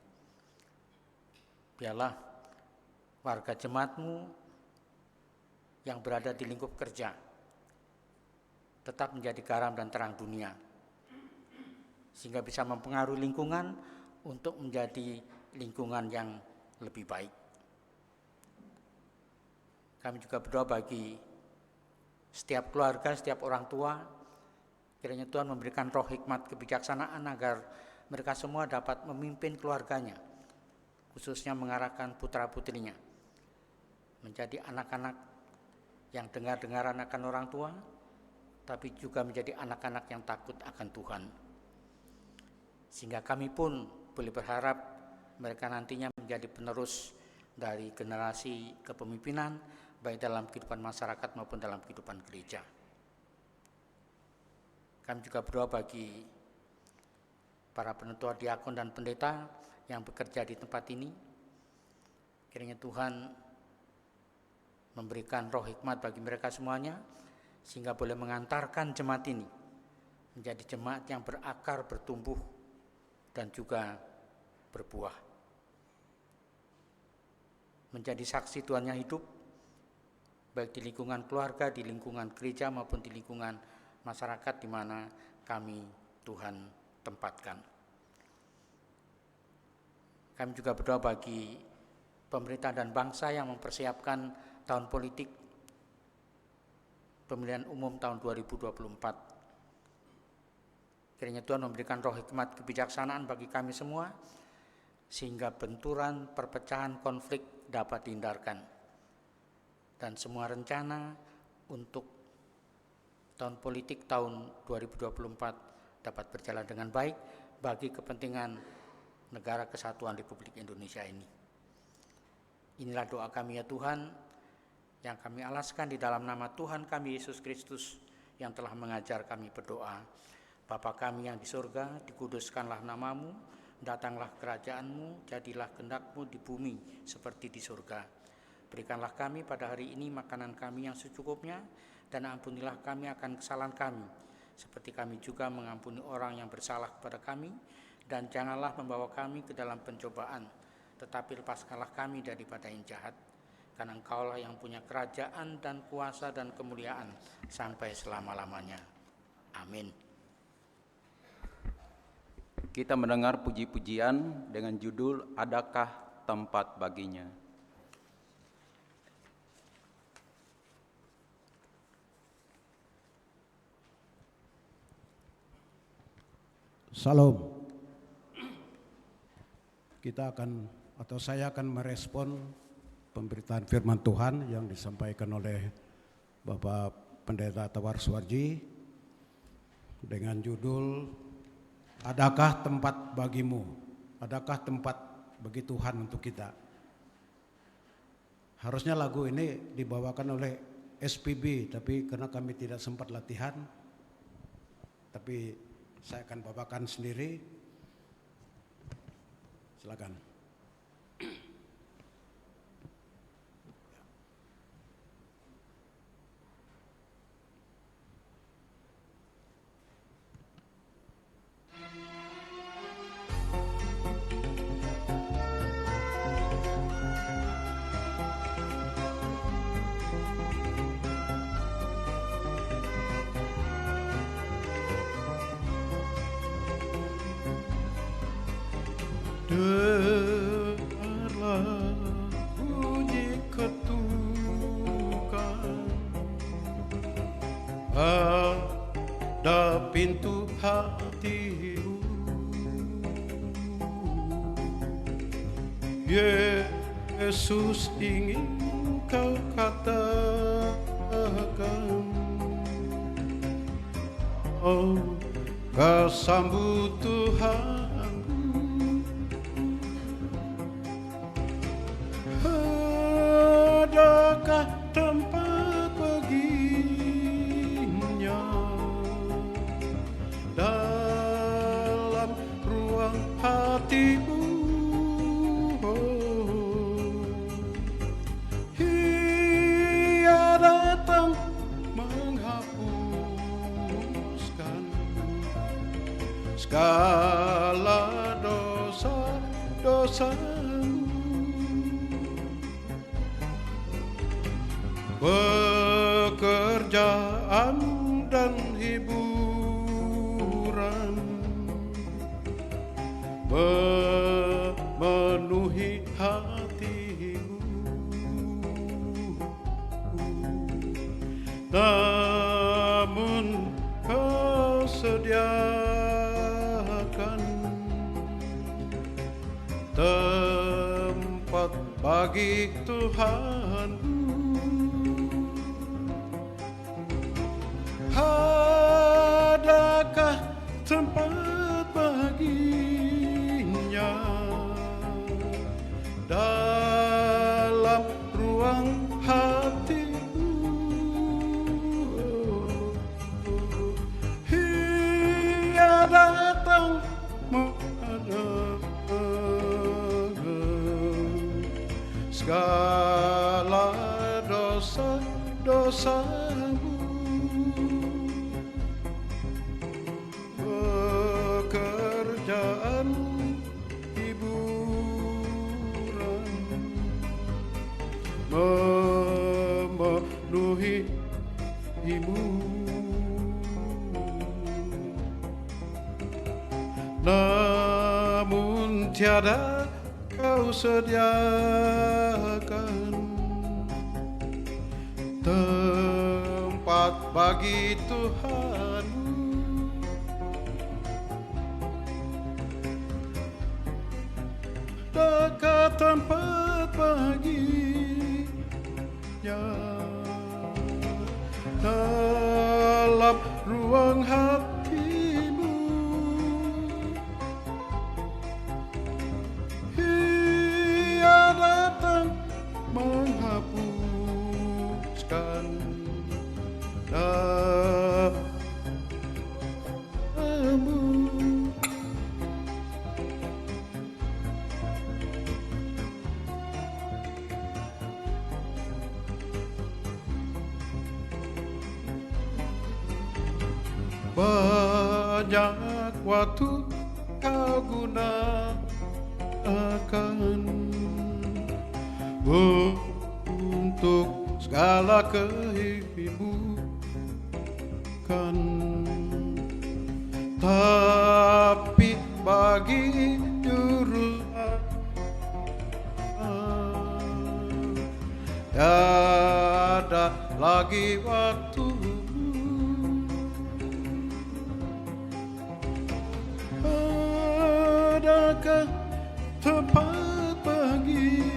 Biarlah warga jemaatmu yang berada di lingkup kerja tetap menjadi garam dan terang dunia, sehingga bisa mempengaruhi lingkungan untuk menjadi lingkungan yang lebih baik. Kami juga berdoa bagi setiap keluarga, setiap orang tua, kiranya Tuhan memberikan roh hikmat kebijaksanaan agar mereka semua dapat memimpin keluarganya, khususnya mengarahkan putra-putrinya menjadi anak-anak yang dengar-dengaran akan orang tua, tapi juga menjadi anak-anak yang takut akan Tuhan. Sehingga kami pun boleh berharap mereka nantinya menjadi penerus dari generasi kepemimpinan, baik dalam kehidupan masyarakat maupun dalam kehidupan gereja. Kami juga berdoa bagi para penetua diakon dan pendeta yang bekerja di tempat ini. Kiranya Tuhan memberikan roh hikmat bagi mereka semuanya, sehingga boleh mengantarkan jemaat ini menjadi jemaat yang berakar, bertumbuh, dan juga berbuah. Menjadi saksi Tuhan yang hidup, baik di lingkungan keluarga, di lingkungan gereja, maupun di lingkungan masyarakat di mana kami Tuhan tempatkan. Kami juga berdoa bagi pemerintah dan bangsa yang mempersiapkan tahun politik pemilihan umum tahun 2024. Kiranya Tuhan memberikan roh hikmat kebijaksanaan bagi kami semua, sehingga benturan, perpecahan, konflik dapat dihindarkan. Dan semua rencana untuk tahun politik tahun 2024 dapat berjalan dengan baik bagi kepentingan negara kesatuan Republik Indonesia ini. Inilah doa kami ya Tuhan, yang kami alaskan di dalam nama Tuhan kami Yesus Kristus yang telah mengajar kami berdoa. Bapa kami yang di surga, dikuduskanlah namamu, datanglah kerajaanmu, jadilah kehendakmu di bumi seperti di surga. Berikanlah kami pada hari ini makanan kami yang secukupnya, dan ampunilah kami akan kesalahan kami, seperti kami juga mengampuni orang yang bersalah kepada kami, dan janganlah membawa kami ke dalam pencobaan, tetapi lepaskanlah kami daripada yang jahat, karena Engkaulah yang punya kerajaan dan kuasa dan kemuliaan sampai selama-lamanya. Amin. Kita mendengar puji-pujian dengan judul Adakah Tempat Baginya. Salam. Saya akan merespon pemberitaan firman Tuhan yang disampaikan oleh Bapak Pendeta Tawar Suwarji dengan judul Adakah tempat bagimu? Adakah tempat bagi Tuhan untuk kita? Harusnya lagu ini dibawakan oleh SPB, tapi karena kami tidak sempat latihan, tapi saya akan bawakan sendiri. Silakan. Dengarlah bunyi ketukan, ada pintu hatimu. Yesus ingin kau katakan, oh, kau sambut Tuhan. Adakah tempat baginya dalam ruang hatimu? Hidup segala dosa-dosamu. Pekerjaan dan hiburan memenuhi hatimu, namun kau sediakan tempat bagi Tuhanmu. Adakah tempat baginya dalam ruang hatimu? Ia datang menghadap segala dosa-dosamu. Pekerjaan hiburan memenuhi imu, namun tiada kau sediakan tempat bagi Tuhanmu. Dekat tempat baginya dalam ruang hatimu. Ia datang menghapuskan dosamu. Banyak waktu kau gunakan untuk segala kesibukan, tapi bagi juru tiada lagi waktu. Adakah tempat baginya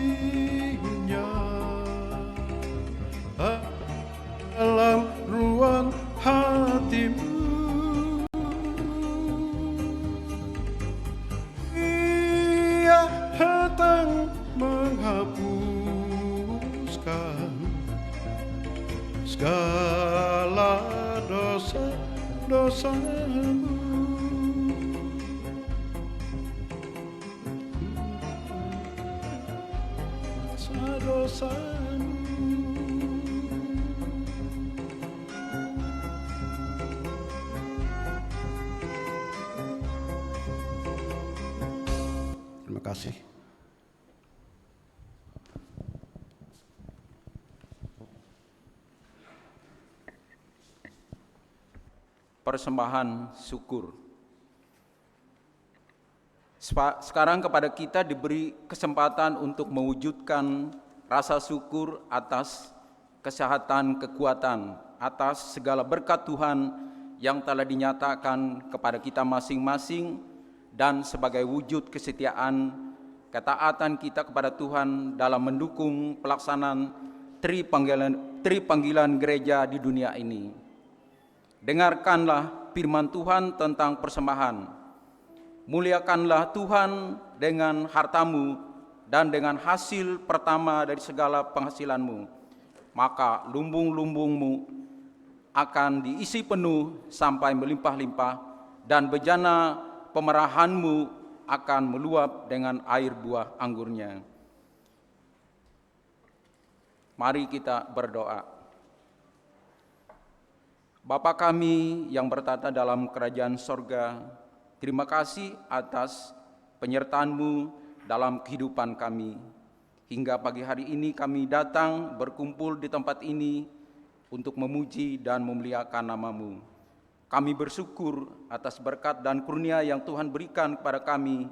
dalam ruang hatimu? Ia datang menghapuskan segala dosa-dosamu. Dosamu. Terima kasih. Persembahan syukur. Sekarang kepada kita diberi kesempatan untuk mewujudkan rasa syukur atas kesehatan, kekuatan, atas segala berkat Tuhan yang telah dinyatakan kepada kita masing-masing, dan sebagai wujud kesetiaan, ketaatan kita kepada Tuhan dalam mendukung pelaksanaan tri panggilan gereja di dunia ini. Dengarkanlah firman Tuhan tentang persembahan. Muliakanlah Tuhan dengan hartamu dan dengan hasil pertama dari segala penghasilanmu, maka lumbung-lumbungmu akan diisi penuh sampai melimpah-limpah, dan bejana pemerahanmu akan meluap dengan air buah anggurnya. Mari kita berdoa. Bapa kami yang bertata dalam kerajaan sorga, Terima kasih atas penyertaan-Mu dalam kehidupan kami. Hingga pagi hari ini kami datang berkumpul di tempat ini untuk memuji dan memuliakan nama-Mu. Kami bersyukur atas berkat dan kurnia yang Tuhan berikan kepada kami,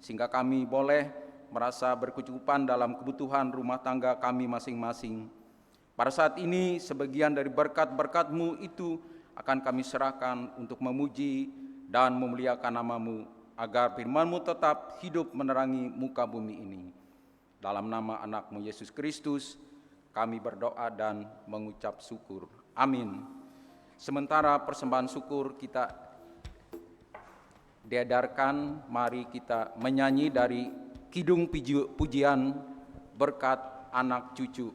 sehingga kami boleh merasa berkecukupan dalam kebutuhan rumah tangga kami masing-masing. Pada saat ini, sebagian dari berkat-berkat-Mu itu akan kami serahkan untuk memuji dan memuliakan nama-Mu, agar firman-Mu tetap hidup menerangi muka bumi ini. Dalam nama anak-Mu Yesus Kristus, kami berdoa dan mengucap syukur. Amin. Sementara persembahan syukur kita diedarkan, mari kita menyanyi dari Kidung Pujian Berkat Anak Cucu.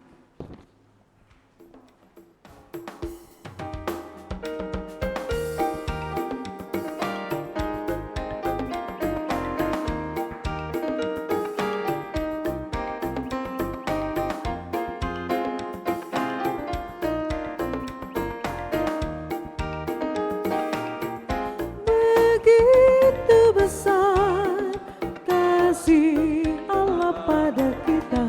Begitu besar kasih Allah pada kita,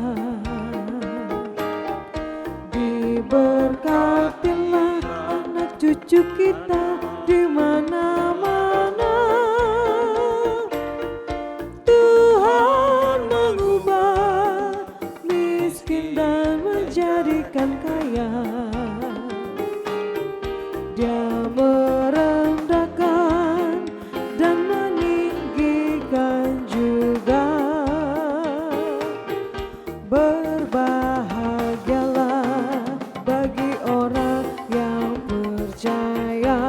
diberkatilah anak cucu kita di mana-mana. Tuhan mengubah miskin dan menjadikan kaya. Dia merendahkan dan meninggikan juga. Berbahagialah bagi orang yang percaya,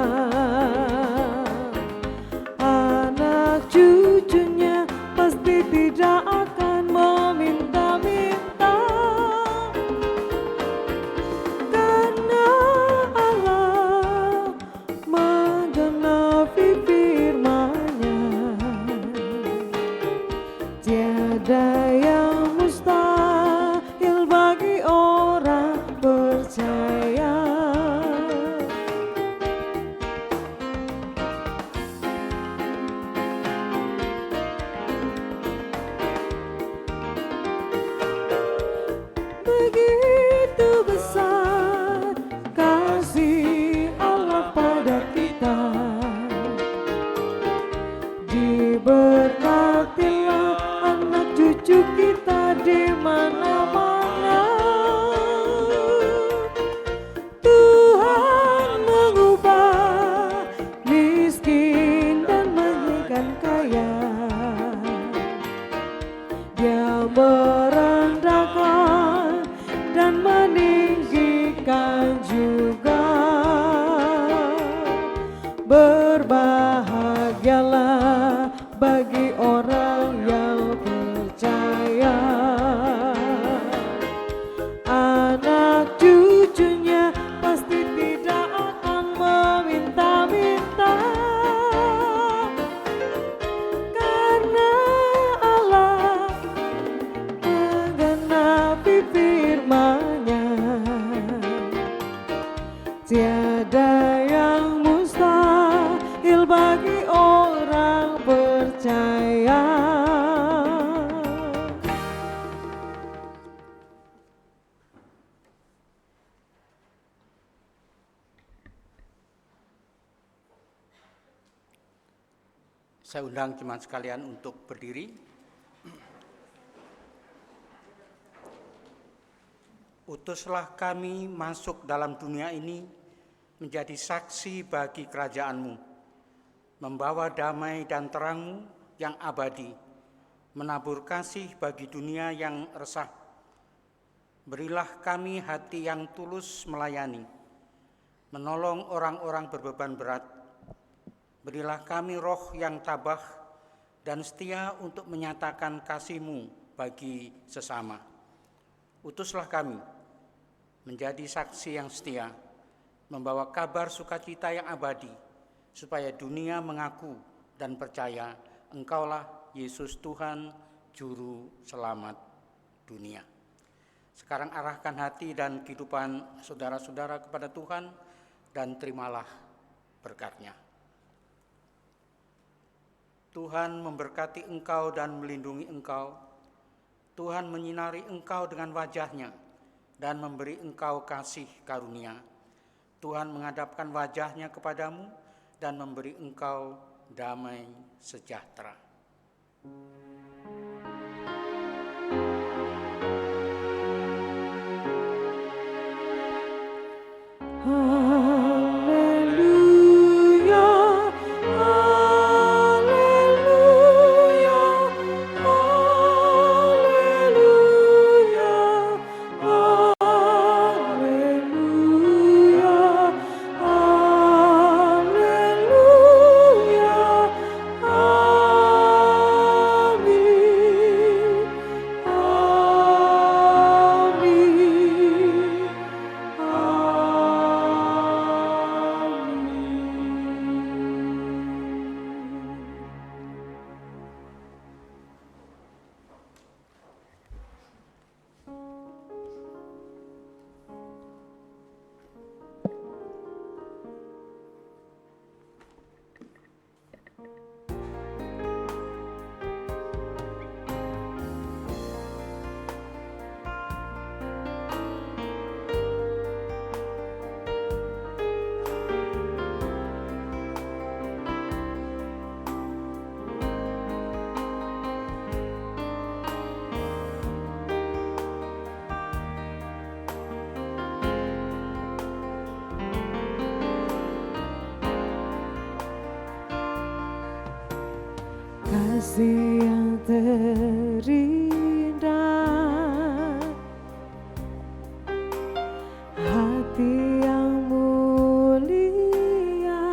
anak cucunya pasti tidak akan meminta-minta, karena Allah menggenapi firman-Nya. Tiada yang mustahil bagi orang percaya. Begitu besar kasih Allah pada kita, diberkatilah anak cucu kita di mana-mana. Tuhan mengubah miskin dan menjadikan kaya. Dia merendahkan dan meninggikan juga. Berbahagialah bagi orang yang percaya, anak cucunya pasti tidak akan meminta-minta, karena Allah menggenapi firman-Nya. Tiada yang mustahil bagi orang percaya. Saya undang jemaat sekalian untuk berdiri. Utuslah kami masuk dalam dunia ini menjadi saksi bagi kerajaan-Mu, membawa damai dan terang-Mu yang abadi, menabur kasih bagi dunia yang resah. Berilah kami hati yang tulus melayani, menolong orang-orang berbeban berat. Berilah kami roh yang tabah dan setia untuk menyatakan kasih-Mu bagi sesama. Utuslah kami menjadi saksi yang setia, membawa kabar sukacita yang abadi, supaya dunia mengaku dan percaya Engkaulah Yesus Tuhan, Juru Selamat dunia. Sekarang arahkan hati dan kehidupan saudara-saudara kepada Tuhan dan terimalah berkat-Nya. Tuhan memberkati engkau dan melindungi engkau. Tuhan menyinari engkau dengan wajah-Nya dan memberi engkau kasih karunia. Tuhan menghadapkan wajah-Nya kepadamu dan memberi engkau damai sejahtera. Haleluya, haleluya, haleluya, haleluya, haleluya, amin, amin. Kasih yang terindah, hati yang mulia,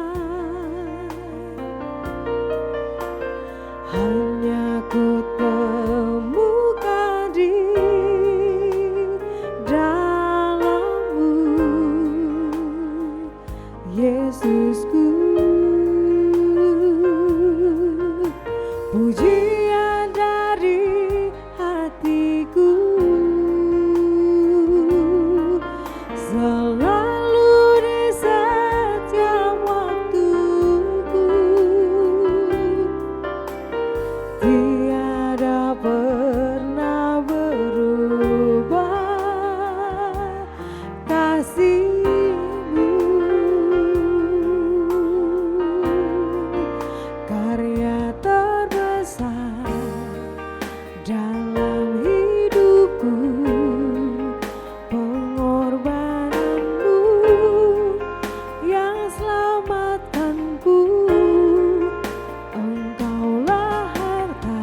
hanya ku temukan di dalam-Mu, Yesusku. Pujian dari hatiku selalu di setiap waktuku, tiada pernah berubah kasih-Mu. Karya terbesar dalam hidupku, pengorbananmu yang selamatkanku. Engkaulah harta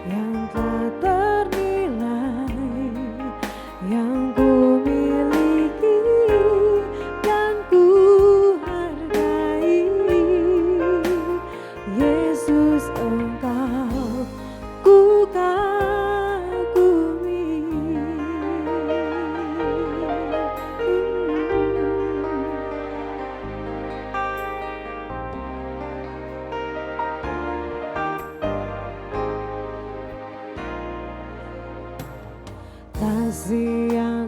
yang tak ternilai, yang ku miliki dan ku hargai. Yesus, Engkau ku kagumi. Kasih yang